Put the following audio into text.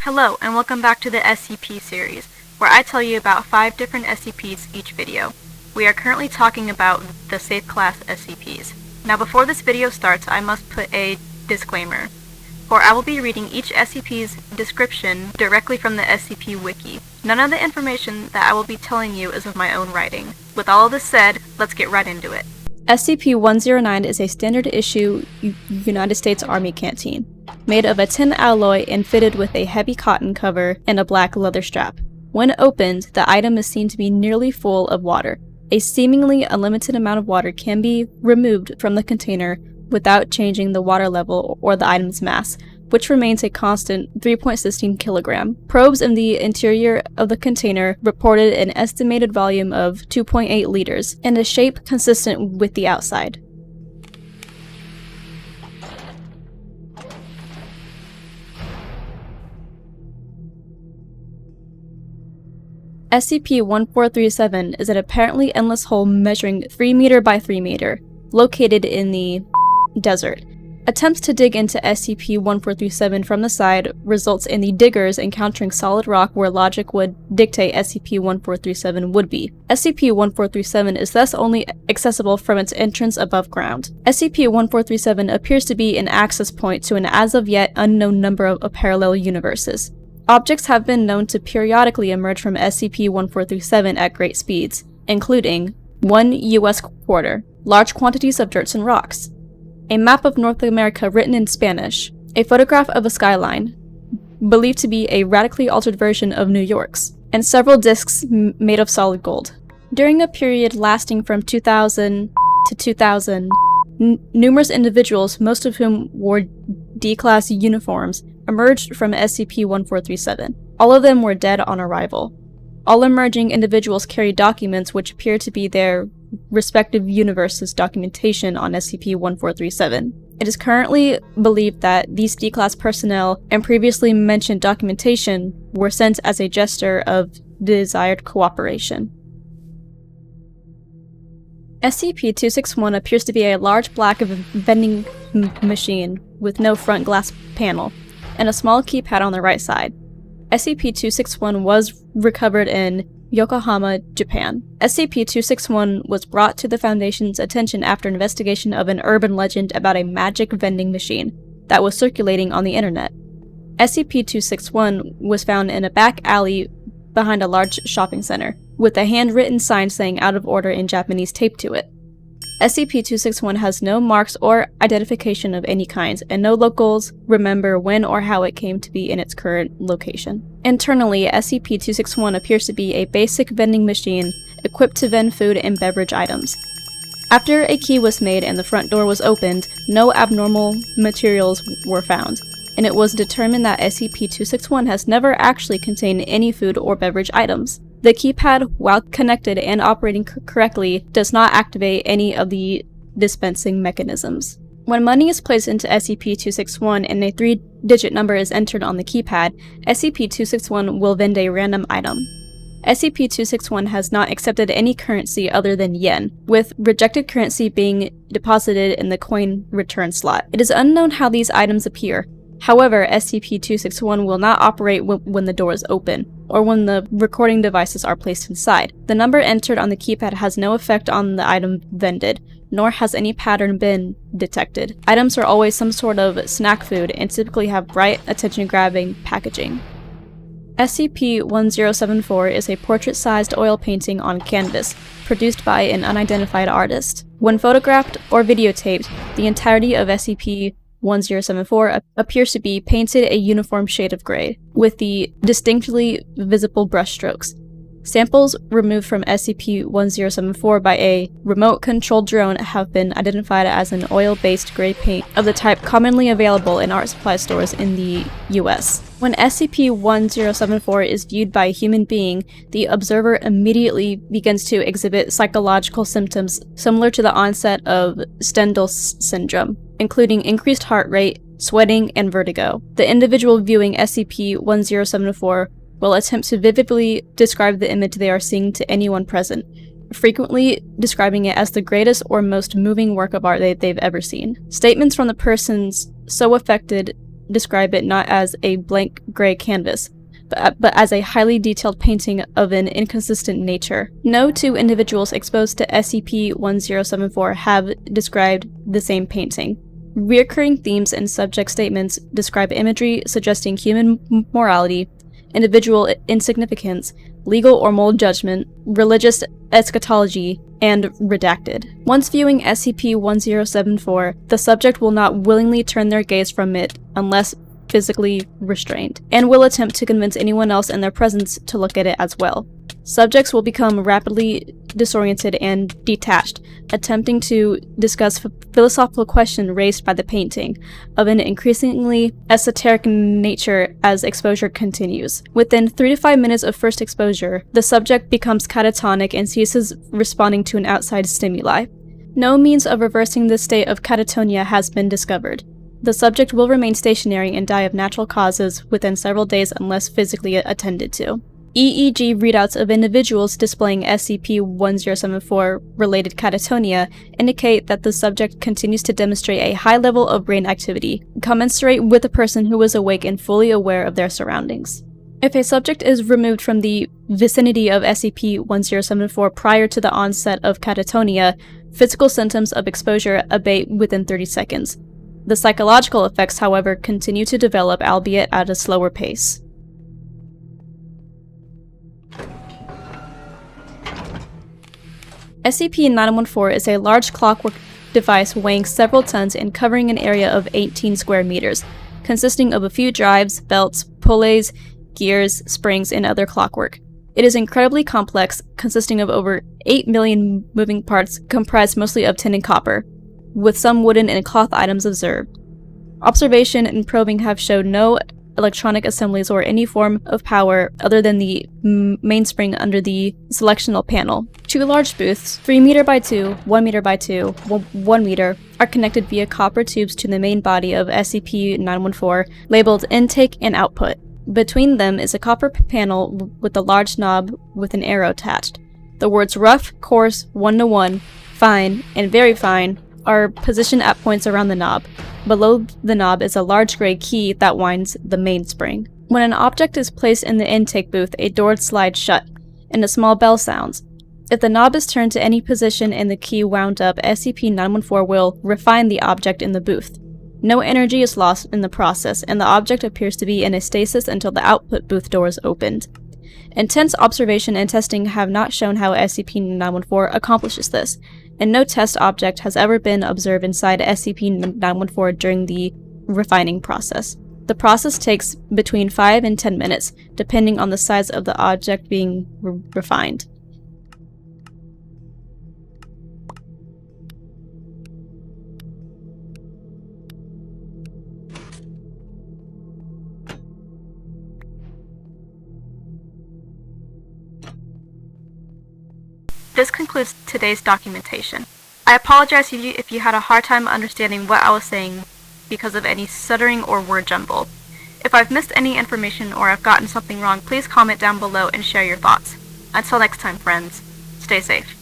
Hello, and welcome back to the SCP series, where I tell you about 5 different SCPs each video. We are currently talking about the Safe Class SCPs. Now before this video starts, I must put a disclaimer, for I will be reading each SCP's description directly from the SCP Wiki. None of the information that I will be telling you is of my own writing. With all of this said, let's get right into it. SCP-109 is a standard issue United States Army canteen, made of a tin alloy and fitted with a heavy cotton cover and a black leather strap. When opened, the item is seen to be nearly full of water. A seemingly unlimited amount of water can be removed from the container without changing the water level or the item's mass, which remains a constant 3.16 kilogram. Probes in the interior of the container reported an estimated volume of 2.8 liters and a shape consistent with the outside. SCP-1437 is an apparently endless hole measuring 3 meter by 3 meter, located in the desert. Attempts to dig into SCP-1437 from the side results in the diggers encountering solid rock where logic would dictate SCP-1437 would be. SCP-1437 is thus only accessible from its entrance above ground. SCP-1437 appears to be an access point to an as-of-yet unknown number of parallel universes. Objects have been known to periodically emerge from SCP-1437 at great speeds, including 1 U.S. quarter, large quantities of dirt and rocks, a map of North America written in Spanish, a photograph of a skyline, believed to be a radically altered version of New York's, and several discs made of solid gold. During a period lasting from 2000 to 2000, numerous individuals, most of whom wore D-Class uniforms, emerged from SCP-1437. All of them were dead on arrival. All emerging individuals carried documents which appear to be their respective universes' documentation on SCP-1437. It is currently believed that these D-Class personnel and previously mentioned documentation were sent as a gesture of desired cooperation. SCP-261 appears to be a large black vending machine with no front glass panel, and a small keypad on the right side. SCP-261 was recovered in Yokohama, Japan. SCP-261 was brought to the Foundation's attention after investigation of an urban legend about a magic vending machine that was circulating on the internet. SCP-261 was found in a back alley behind a large shopping center, with a handwritten sign saying "out of order" in Japanese taped to it. SCP-261 has no marks or identification of any kind, and no locals remember when or how it came to be in its current location. Internally, SCP-261 appears to be a basic vending machine equipped to vend food and beverage items. After a key was made and the front door was opened, no abnormal materials were found, and it was determined that SCP-261 has never actually contained any food or beverage items. The keypad, while connected and operating correctly, does not activate any of the dispensing mechanisms. When money is placed into SCP-261 and a 3-digit number is entered on the keypad, SCP-261 will vend a random item. SCP-261 has not accepted any currency other than yen, with rejected currency being deposited in the coin return slot. It is unknown how these items appear. However, SCP-261 will not operate when the door is open, or when the recording devices are placed inside. The number entered on the keypad has no effect on the item vended, nor has any pattern been detected. Items are always some sort of snack food and typically have bright, attention-grabbing packaging. SCP-1074 is a portrait-sized oil painting on canvas, produced by an unidentified artist. When photographed or videotaped, the entirety of SCP-1074 appears to be painted a uniform shade of gray, with the distinctly visible brushstrokes. Samples removed from SCP-1074 by a remote-controlled drone have been identified as an oil-based gray paint of the type commonly available in art supply stores in the US. When SCP-1074 is viewed by a human being, the observer immediately begins to exhibit psychological symptoms similar to the onset of Stendhal syndrome, including increased heart rate, sweating, and vertigo. The individual viewing SCP-1074 will attempt to vividly describe the image they are seeing to anyone present, frequently describing it as the greatest or most moving work of art they've ever seen. Statements from the persons so affected describe it not as a blank gray canvas, but as a highly detailed painting of an inconsistent nature. No two individuals exposed to SCP-1074 have described the same painting. Recurring themes and subject statements describe imagery suggesting human morality, individual insignificance, legal or moral judgment, religious eschatology, and redacted. Once viewing SCP-1074, the subject will not willingly turn their gaze from it unless physically restrained, and will attempt to convince anyone else in their presence to look at it as well. Subjects will become rapidly disoriented and detached, attempting to discuss philosophical questions raised by the painting, of an increasingly esoteric nature as exposure continues. Within 3 to 5 minutes of first exposure, the subject becomes catatonic and ceases responding to an outside stimuli. No means of reversing this state of catatonia has been discovered. The subject will remain stationary and die of natural causes within several days unless physically attended to. EEG readouts of individuals displaying SCP-1074 related catatonia indicate that the subject continues to demonstrate a high level of brain activity, commensurate with a person who is awake and fully aware of their surroundings. If a subject is removed from the vicinity of SCP-1074 prior to the onset of catatonia, physical symptoms of exposure abate within 30 seconds. The psychological effects, however, continue to develop, albeit at a slower pace. SCP-914 is a large clockwork device weighing several tons and covering an area of 18 square meters, consisting of a few drives, belts, pulleys, gears, springs, and other clockwork. It is incredibly complex, consisting of over 8 million moving parts comprised mostly of tin and copper, with some wooden and cloth items observed. Observation and probing have shown no electronic assemblies or any form of power other than the mainspring under the selectional panel. 2 large booths, 3 meter by 2, 1 meter by 2, 1 meter, are connected via copper tubes to the main body of SCP-914, labeled intake and output. Between them is a copper panel with a large knob with an arrow attached. The words rough, coarse, 1-to-1, fine, and very fine are positioned at points around the knob. Below the knob is a large gray key that winds the mainspring. When an object is placed in the intake booth, a door slides shut, and a small bell sounds. If the knob is turned to any position and the key wound up, SCP-914 will refine the object in the booth. No energy is lost in the process, and the object appears to be in a stasis until the output booth door is opened. Intense observation and testing have not shown how SCP-914 accomplishes this, and no test object has ever been observed inside SCP-914 during the refining process. The process takes between 5 and 10 minutes, depending on the size of the object being refined. This concludes today's documentation. I apologize if you had a hard time understanding what I was saying because of any stuttering or word jumble. If I've missed any information or I've gotten something wrong, please comment down below and share your thoughts. Until next time, friends, stay safe.